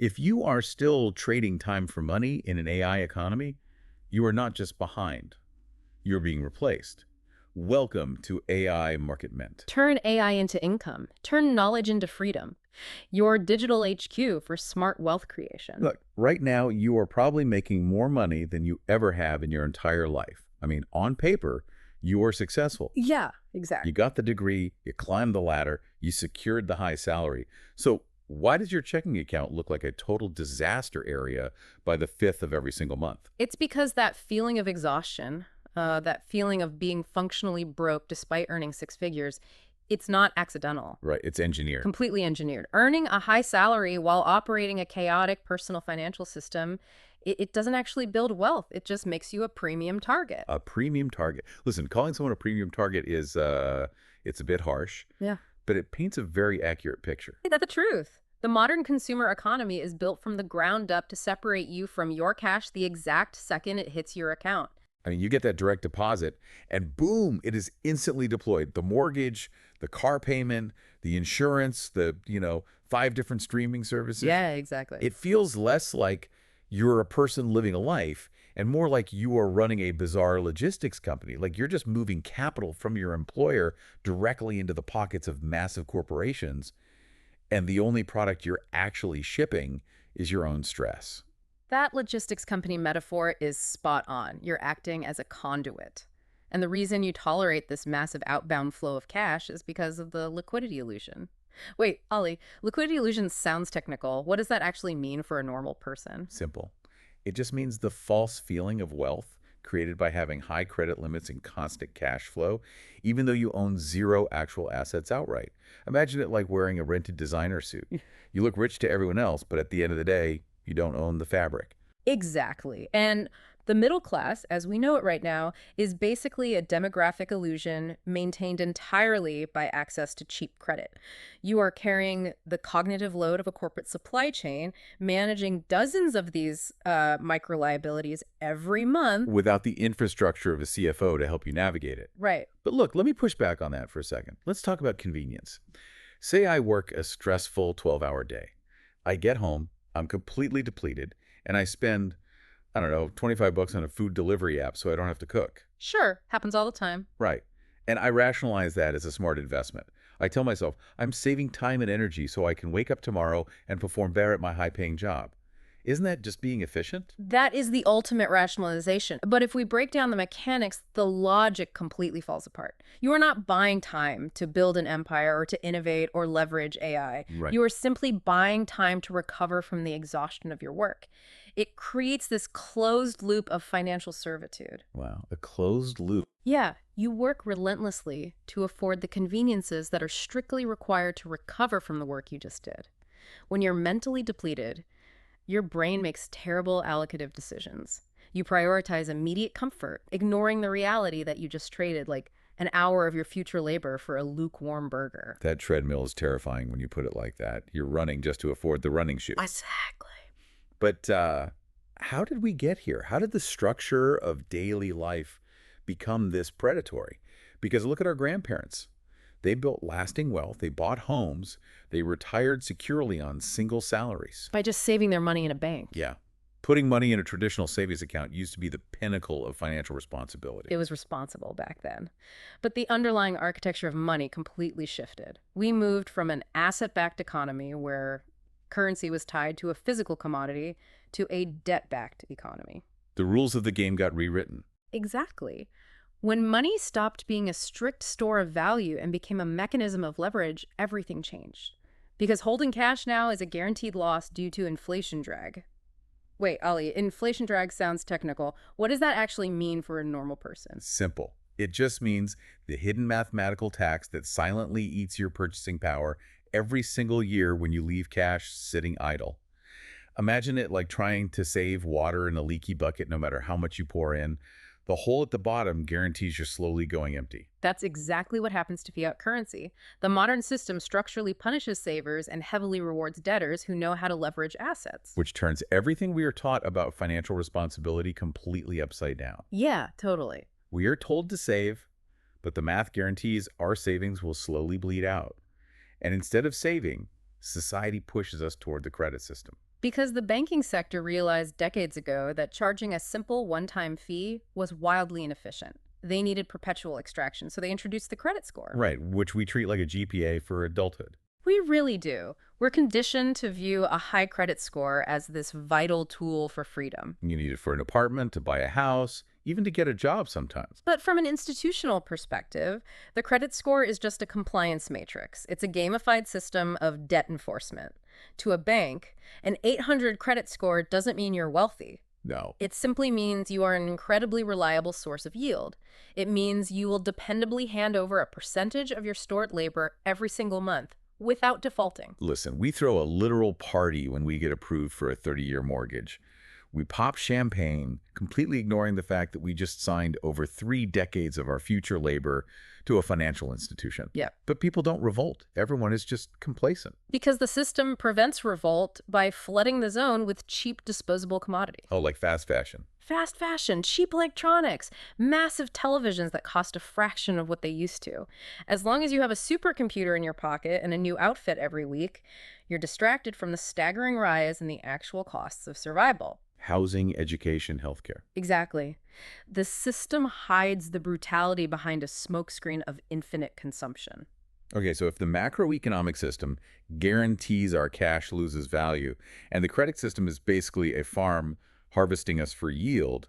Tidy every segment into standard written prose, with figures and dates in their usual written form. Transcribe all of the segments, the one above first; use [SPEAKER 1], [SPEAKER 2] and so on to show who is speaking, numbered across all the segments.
[SPEAKER 1] If you are still trading time for money in an AI economy, you are not just behind, you're being replaced. Welcome to AI Market Mint.
[SPEAKER 2] Turn AI into income. Turn knowledge into freedom. Your digital HQ for smart wealth creation.
[SPEAKER 1] Look, right now, you are probably making more money than you ever have in your entire life. I mean, on paper, you are successful.
[SPEAKER 2] Yeah,
[SPEAKER 1] You
[SPEAKER 2] exactly.
[SPEAKER 1] got the degree, you climbed the ladder, you secured the high salary. So why does your checking account look like a total disaster area by the 5th of every single month?
[SPEAKER 2] It's because that feeling of exhaustion, that feeling of being functionally broke despite earning six figures, it's not accidental.
[SPEAKER 1] Right, it's engineered.
[SPEAKER 2] Completely engineered. Earning a high salary while operating a chaotic personal financial system, it doesn't actually build wealth. It just makes you a premium target.
[SPEAKER 1] A premium target. Listen, calling someone a premium target is, it's a bit harsh,
[SPEAKER 2] Yeah.
[SPEAKER 1] but it paints a very accurate picture.
[SPEAKER 2] That's the truth. The modern consumer economy is built from the ground up to separate you from your cash the exact second it hits your account.
[SPEAKER 1] I mean, you get that direct deposit and boom, it is instantly deployed. The mortgage, the car payment, the insurance, the, 5 different streaming services.
[SPEAKER 2] Yeah, exactly.
[SPEAKER 1] It feels less like you're a person living a life and more like you are running a bizarre logistics company. Like you're just moving capital from your employer directly into the pockets of massive corporations. And the only product you're actually shipping is your own stress.
[SPEAKER 2] That logistics company metaphor is spot on. You're acting as a conduit. And the reason you tolerate this massive outbound flow of cash is because of the liquidity illusion. Wait, Ollie, liquidity illusion sounds technical. What does that actually mean for a normal person?
[SPEAKER 1] Simple. It just means the false feeling of wealth created by having high credit limits and constant cash flow, even though you own zero actual assets outright. Imagine it like wearing a rented designer suit. You look rich to everyone else, but at the end of the day, you don't own the fabric.
[SPEAKER 2] Exactly. And the middle class, as we know it right now, is basically a demographic illusion maintained entirely by access to cheap credit. You are carrying the cognitive load of a corporate supply chain, managing dozens of these micro liabilities every month.
[SPEAKER 1] Without the infrastructure of a CFO to help you navigate it.
[SPEAKER 2] Right.
[SPEAKER 1] But look, let me push back on that for a second. Let's talk about convenience. Say I work a stressful 12-hour day. I get home, I'm completely depleted, and I spend, I don't know, 25 bucks on a food delivery app so I don't have to cook.
[SPEAKER 2] Sure. Happens all the time.
[SPEAKER 1] Right. And I rationalize that as a smart investment. I tell myself, I'm saving time and energy so I can wake up tomorrow and perform better at my high-paying job. Isn't that just being efficient?
[SPEAKER 2] That is the ultimate rationalization. But if we break down the mechanics, the logic completely falls apart. You are not buying time to build an empire or to innovate or leverage AI.
[SPEAKER 1] Right.
[SPEAKER 2] You are simply buying time to recover from the exhaustion of your work. It creates this closed loop of financial servitude.
[SPEAKER 1] Wow, a closed loop.
[SPEAKER 2] Yeah, you work relentlessly to afford the conveniences that are strictly required to recover from the work you just did. When you're mentally depleted, your brain makes terrible allocative decisions. You prioritize immediate comfort, ignoring the reality that you just traded like an hour of your future labor for a lukewarm burger.
[SPEAKER 1] That treadmill is terrifying when you put it like that. You're running just to afford the running shoes.
[SPEAKER 2] Exactly.
[SPEAKER 1] But how did we get here? How did the structure of daily life become this predatory? Because look at our grandparents. They built lasting wealth. They bought homes. They retired securely on single salaries.
[SPEAKER 2] By just saving their money in a bank.
[SPEAKER 1] Yeah. Putting money in a traditional savings account used to be the pinnacle of financial responsibility.
[SPEAKER 2] It was responsible back then. But the underlying architecture of money completely shifted. We moved from an asset-backed economy where currency was tied to a physical commodity to a debt-backed economy.
[SPEAKER 1] The rules of the game got rewritten.
[SPEAKER 2] Exactly. When money stopped being a strict store of value and became a mechanism of leverage, everything changed. Because holding cash now is a guaranteed loss due to inflation drag. Wait, Ollie, inflation drag sounds technical. What does that actually mean for a normal person?
[SPEAKER 1] Simple. It just means the hidden mathematical tax that silently eats your purchasing power every single year when you leave cash sitting idle. Imagine it like trying to save water in a leaky bucket no matter how much you pour in. The hole at the bottom guarantees you're slowly going empty.
[SPEAKER 2] That's exactly what happens to fiat currency. The modern system structurally punishes savers and heavily rewards debtors who know how to leverage assets.
[SPEAKER 1] Which turns everything we are taught about financial responsibility completely upside down.
[SPEAKER 2] Yeah, totally.
[SPEAKER 1] We are told to save, but the math guarantees our savings will slowly bleed out. And instead of saving, society pushes us toward the credit system.
[SPEAKER 2] Because the banking sector realized decades ago that charging a simple one-time fee was wildly inefficient. They needed perpetual extraction, so they introduced the credit score.
[SPEAKER 1] Right, which we treat like a GPA for adulthood.
[SPEAKER 2] We really do. We're conditioned to view a high credit score as this vital tool for freedom.
[SPEAKER 1] You need it for an apartment, to buy a house, even to get a job sometimes.
[SPEAKER 2] But from an institutional perspective, the credit score is just a compliance matrix. It's a gamified system of debt enforcement. To a bank, an 800 credit score doesn't mean you're wealthy.
[SPEAKER 1] No.
[SPEAKER 2] It simply means you are an incredibly reliable source of yield. It means you will dependably hand over a percentage of your stored labor every single month without defaulting.
[SPEAKER 1] Listen, we throw a literal party when we get approved for a 30-year mortgage. We pop champagne, completely ignoring the fact that we just signed over 3 decades of our future labor to a financial institution.
[SPEAKER 2] Yeah.
[SPEAKER 1] But people don't revolt. Everyone is just complacent.
[SPEAKER 2] Because the system prevents revolt by flooding the zone with cheap disposable commodities.
[SPEAKER 1] Oh, like fast fashion.
[SPEAKER 2] Fast fashion, cheap electronics, massive televisions that cost a fraction of what they used to. As long as you have a supercomputer in your pocket and a new outfit every week, you're distracted from the staggering rise in the actual costs of survival.
[SPEAKER 1] Housing, education, healthcare.
[SPEAKER 2] Exactly. The system hides the brutality behind a smokescreen of infinite consumption.
[SPEAKER 1] Okay, so if the macroeconomic system guarantees our cash loses value, and the credit system is basically a farm harvesting us for yield,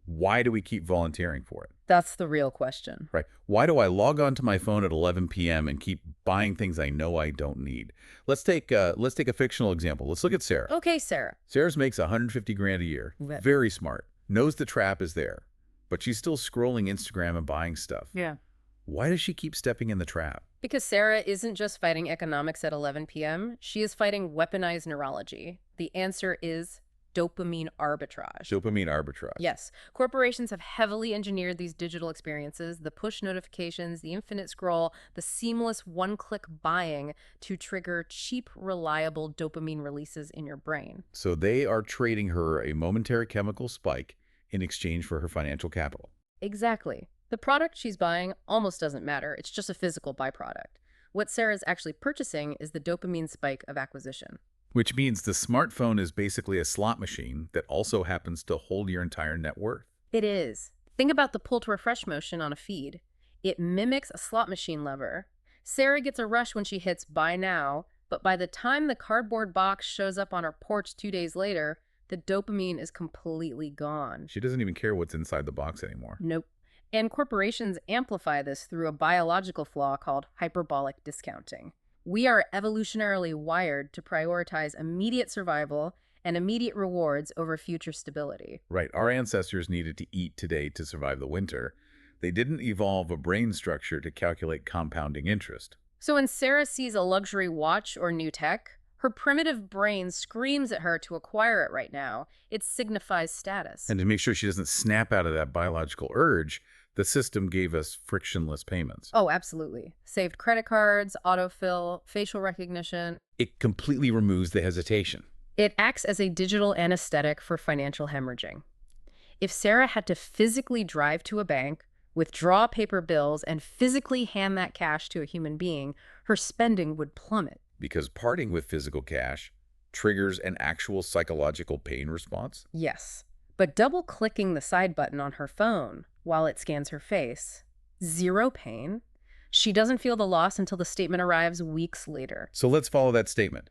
[SPEAKER 1] why do we keep volunteering for it?
[SPEAKER 2] That's the real question.
[SPEAKER 1] Right. Why do I log on to my phone at 11 p.m. and keep buying things I know I don't need? Let's take a fictional example. Let's look at Sarah.
[SPEAKER 2] Okay, Sarah.
[SPEAKER 1] Sarah's makes 150 grand a year.
[SPEAKER 2] Right.
[SPEAKER 1] Very smart. Knows the trap is there, but she's still scrolling Instagram and buying stuff.
[SPEAKER 2] Yeah.
[SPEAKER 1] Why does she keep stepping in the trap?
[SPEAKER 2] Because Sarah isn't just fighting economics at 11 p.m., she is fighting weaponized neurology. The answer is dopamine arbitrage.
[SPEAKER 1] Dopamine arbitrage.
[SPEAKER 2] Yes. Corporations have heavily engineered these digital experiences, the push notifications, the infinite scroll, the seamless one-click buying to trigger cheap, reliable dopamine releases in your brain.
[SPEAKER 1] So they are trading her a momentary chemical spike in exchange for her financial capital.
[SPEAKER 2] Exactly. The product she's buying almost doesn't matter. It's just a physical byproduct. What Sarah's actually purchasing is the dopamine spike of acquisition.
[SPEAKER 1] Which means the smartphone is basically a slot machine that also happens to hold your entire net worth.
[SPEAKER 2] It is. Think about the pull to refresh motion on a feed. It mimics a slot machine lever. Sarah gets a rush when she hits buy now, but by the time the cardboard box shows up on her porch 2 days later, the dopamine is completely gone.
[SPEAKER 1] She doesn't even care what's inside the box anymore.
[SPEAKER 2] Nope. And corporations amplify this through a biological flaw called hyperbolic discounting. We are evolutionarily wired to prioritize immediate survival and immediate rewards over future stability.
[SPEAKER 1] Right. Our ancestors needed to eat today to survive the winter. They didn't evolve a brain structure to calculate compounding interest.
[SPEAKER 2] So when Sarah sees a luxury watch or new tech, her primitive brain screams at her to acquire it right now. It signifies status.
[SPEAKER 1] And to make sure she doesn't snap out of that biological urge, the system gave us frictionless payments.
[SPEAKER 2] Oh, absolutely. Saved credit cards, autofill, facial recognition.
[SPEAKER 1] It completely removes the hesitation.
[SPEAKER 2] It acts as a digital anesthetic for financial hemorrhaging. If Sarah had to physically drive to a bank, withdraw paper bills, and physically hand that cash to a human being, her spending would plummet.
[SPEAKER 1] Because parting with physical cash triggers an actual psychological pain response?
[SPEAKER 2] Yes. But double-clicking the side button on her phone while it scans her face, zero pain. She doesn't feel the loss until the statement arrives weeks later.
[SPEAKER 1] So let's follow that statement.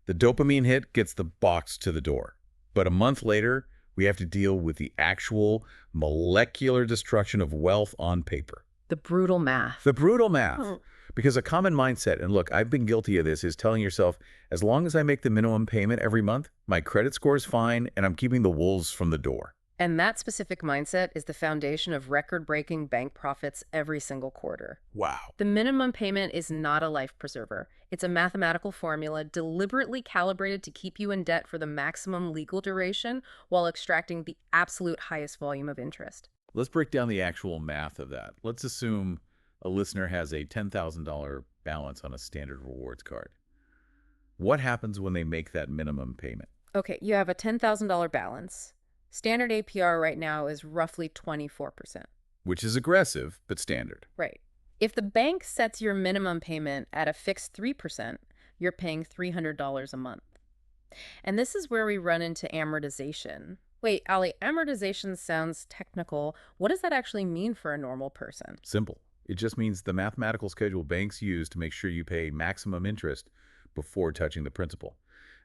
[SPEAKER 1] The dopamine hit gets the box to the door. But a month later, we have to deal with the actual molecular destruction of wealth on paper.
[SPEAKER 2] The brutal math.
[SPEAKER 1] The brutal math. Because a common mindset, and look, I've been guilty of this, is telling yourself, as long as I make the minimum payment every month, my credit score is fine, and I'm keeping the wolves from the door.
[SPEAKER 2] And that specific mindset is the foundation of record-breaking bank profits every single quarter.
[SPEAKER 1] Wow.
[SPEAKER 2] The minimum payment is not a life preserver. It's a mathematical formula deliberately calibrated to keep you in debt for the maximum legal duration while extracting the absolute highest volume of interest.
[SPEAKER 1] Let's break down the actual math of that. Let's assume a listener has a $10,000 balance on a standard rewards card. What happens when they make that minimum payment?
[SPEAKER 2] Okay, you have a $10,000 balance. Standard APR right now is roughly 24%.
[SPEAKER 1] Which is aggressive, but standard.
[SPEAKER 2] Right. If the bank sets your minimum payment at a fixed 3%, you're paying $300 a month. And this is where we run into amortization. Wait, Ali, amortization sounds technical. What does that actually mean for a normal person?
[SPEAKER 1] Simple. It just means the mathematical schedule banks use to make sure you pay maximum interest before touching the principal.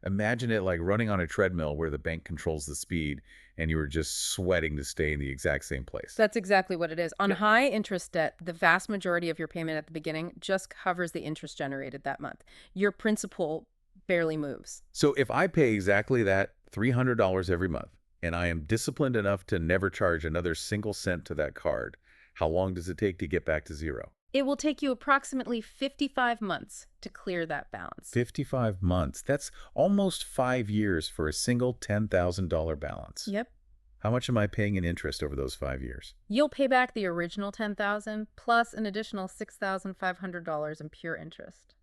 [SPEAKER 1] Imagine it like running on a treadmill where the bank controls the speed and you are just sweating to stay in the exact same place.
[SPEAKER 2] That's exactly what it is. On high interest debt, the vast majority of your payment at the beginning just covers the interest generated that month. Your principal barely moves.
[SPEAKER 1] So if I pay exactly that $300 every month, and I am disciplined enough to never charge another single cent to that card, how long does it take to get back to zero?
[SPEAKER 2] It will take you approximately 55 months to clear that balance.
[SPEAKER 1] 55 months. That's almost 5 years for a single $10,000 balance.
[SPEAKER 2] Yep.
[SPEAKER 1] How much am I paying in interest over those 5 years?
[SPEAKER 2] You'll pay back the original $10,000 plus an additional $6,500 in pure interest.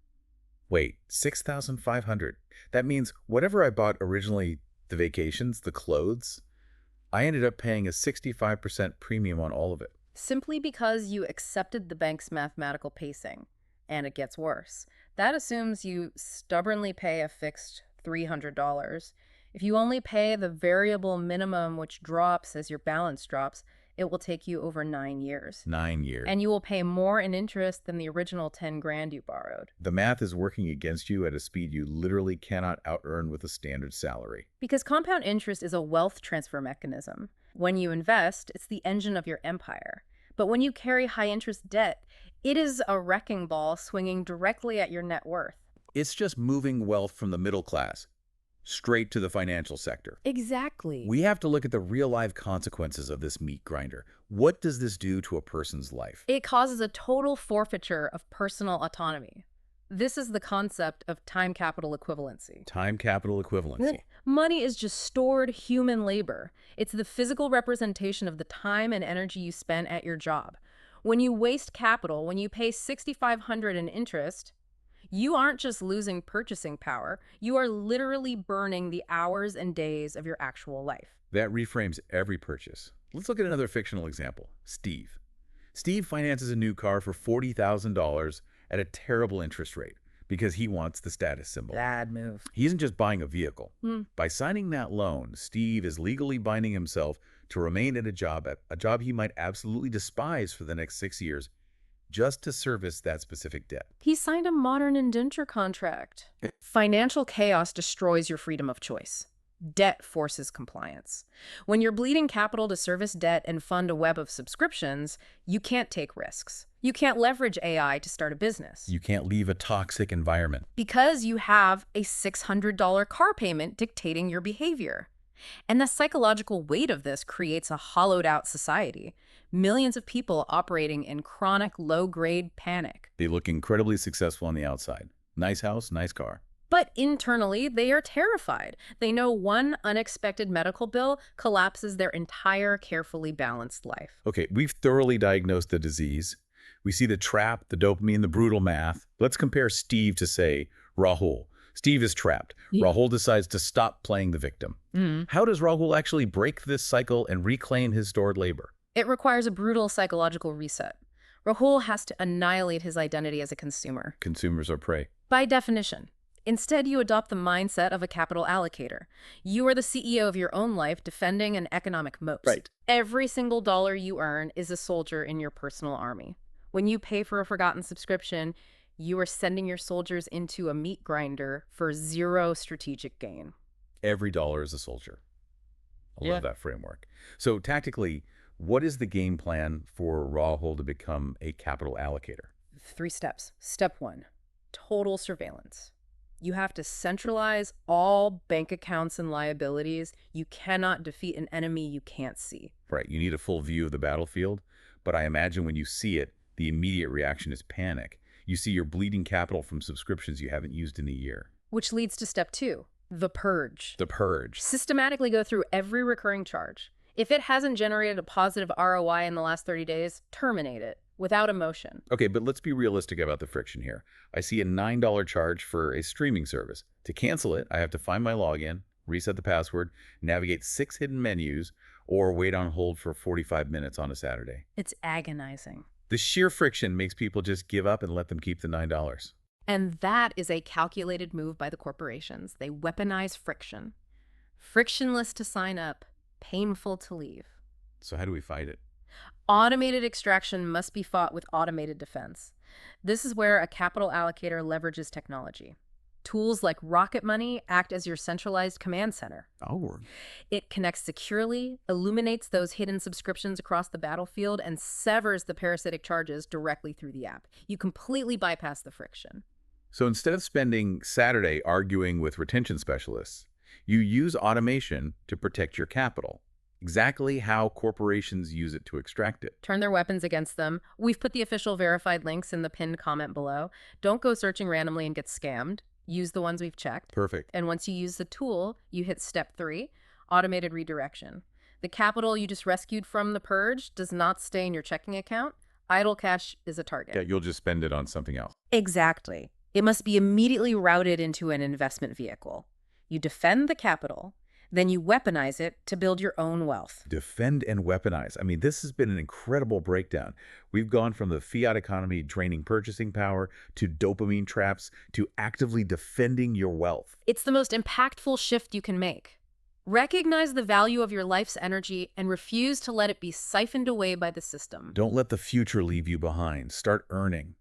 [SPEAKER 1] Wait, $6,500. That means whatever I bought originally, the vacations, the clothes, I ended up paying a 65% premium on all of it.
[SPEAKER 2] Simply because you accepted the bank's mathematical pacing. And it gets worse. That assumes you stubbornly pay a fixed $300. If you only pay the variable minimum, which drops as your balance drops, it will take you over 9 years.
[SPEAKER 1] 9 years.
[SPEAKER 2] And you will pay more in interest than the original 10 grand you borrowed.
[SPEAKER 1] The math is working against you at a speed you literally cannot out-earn with a standard salary.
[SPEAKER 2] Because compound interest is a wealth transfer mechanism. When you invest, it's the engine of your empire. But when you carry high-interest debt, it is a wrecking ball swinging directly at your net worth.
[SPEAKER 1] It's just moving wealth from the middle class straight to the financial sector.
[SPEAKER 2] Exactly.
[SPEAKER 1] We have to look at the real-life consequences of this meat grinder. What does this do to a person's life?
[SPEAKER 2] It causes a total forfeiture of personal autonomy. This is the concept of time capital equivalency.
[SPEAKER 1] Time capital equivalency.
[SPEAKER 2] Money is just stored human labor. It's the physical representation of the time and energy you spend at your job. When you waste capital, when you pay $6,500 in interest, you aren't just losing purchasing power, you are literally burning the hours and days of your actual life.
[SPEAKER 1] That reframes every purchase. Let's look at another fictional example. Steve. Steve finances a new car for $40,000 at a terrible interest rate because he wants the status symbol.
[SPEAKER 2] Bad move.
[SPEAKER 1] He isn't just buying a vehicle. By signing that loan, Steve is legally binding himself to remain at a job he might absolutely despise for the next 6 years, just to service that specific debt.
[SPEAKER 2] He signed a modern indenture contract. Financial chaos destroys your freedom of choice. Debt forces compliance. When you're bleeding capital to service debt and fund a web of subscriptions, you can't take risks. You can't leverage AI to start a business.
[SPEAKER 1] You can't leave a toxic environment.
[SPEAKER 2] Because you have a $600 car payment dictating your behavior. And the psychological weight of this creates a hollowed-out society. Millions of people operating in chronic low-grade panic.
[SPEAKER 1] They look incredibly successful on the outside. Nice house, nice car.
[SPEAKER 2] But internally, they are terrified. They know one unexpected medical bill collapses their entire carefully balanced life.
[SPEAKER 1] Okay, we've thoroughly diagnosed the disease. We see the trap, the dopamine, the brutal math. Let's compare Steve to, say, Rahul. Steve is trapped.
[SPEAKER 2] Yeah.
[SPEAKER 1] Rahul decides to stop playing the victim. How does Rahul actually break this cycle and reclaim his stored labor?
[SPEAKER 2] It requires a brutal psychological reset. Rahul has to annihilate his identity as a consumer.
[SPEAKER 1] Consumers are prey.
[SPEAKER 2] By definition. Instead, you adopt the mindset of a capital allocator. You are the CEO of your own life, defending an economic moat.
[SPEAKER 1] Right.
[SPEAKER 2] Every single dollar you earn is a soldier in your personal army. When you pay for a forgotten subscription, you are sending your soldiers into a meat grinder for zero strategic gain.
[SPEAKER 1] Every dollar is a soldier. I love that framework. So tactically, what is the game plan for Rahul to become a capital allocator?
[SPEAKER 2] 3 steps. Step 1, total surveillance. You have to centralize all bank accounts and liabilities. You cannot defeat an enemy you can't see.
[SPEAKER 1] Right, you need a full view of the battlefield, but I imagine when you see it, the immediate reaction is panic. You see your bleeding capital from subscriptions you haven't used in a year.
[SPEAKER 2] Which leads to step 2, the purge.
[SPEAKER 1] The purge.
[SPEAKER 2] Systematically go through every recurring charge. If it hasn't generated a positive ROI in the last 30 days, terminate it without emotion.
[SPEAKER 1] Okay, but let's be realistic about the friction here. I see a $9 charge for a streaming service. To cancel it, I have to find my login, reset the password, navigate 6 hidden menus, or wait on hold for 45 minutes on a Saturday.
[SPEAKER 2] It's agonizing.
[SPEAKER 1] The sheer friction makes people just give up and let them keep the $9.
[SPEAKER 2] And that is a calculated move by the corporations. They weaponize friction. Frictionless to sign up, painful to leave.
[SPEAKER 1] So how do we fight it?
[SPEAKER 2] Automated extraction must be fought with automated defense. This is where a capital allocator leverages technology. Tools like Rocket Money act as your centralized command center.
[SPEAKER 1] Oh,
[SPEAKER 2] It connects securely, illuminates those hidden subscriptions across the battlefield, and severs the parasitic charges directly through the app. You completely bypass the friction.
[SPEAKER 1] so instead of spending Saturday arguing with retention specialists, you use automation to protect your capital. Exactly how corporations use it to extract it.
[SPEAKER 2] Turn their weapons against them. We've put the official verified links in the pinned comment below. Don't go searching randomly and get scammed. Use the ones we've checked.
[SPEAKER 1] Perfect.
[SPEAKER 2] And once you use the tool, you hit step 3, automated redirection. The capital you just rescued from the purge does not stay in your checking account. Idle cash is a target.
[SPEAKER 1] Yeah, you'll just spend it on something else.
[SPEAKER 2] Exactly. It must be immediately routed into an investment vehicle. You defend the capital, then you weaponize it to build your own wealth.
[SPEAKER 1] Defend and weaponize. I mean, this has been an incredible breakdown. We've gone from the fiat economy draining purchasing power to dopamine traps to actively defending your wealth.
[SPEAKER 2] It's the most impactful shift you can make. Recognize the value of your life's energy and refuse to let it be siphoned away by the system.
[SPEAKER 1] Don't let the future leave you behind. Start earning.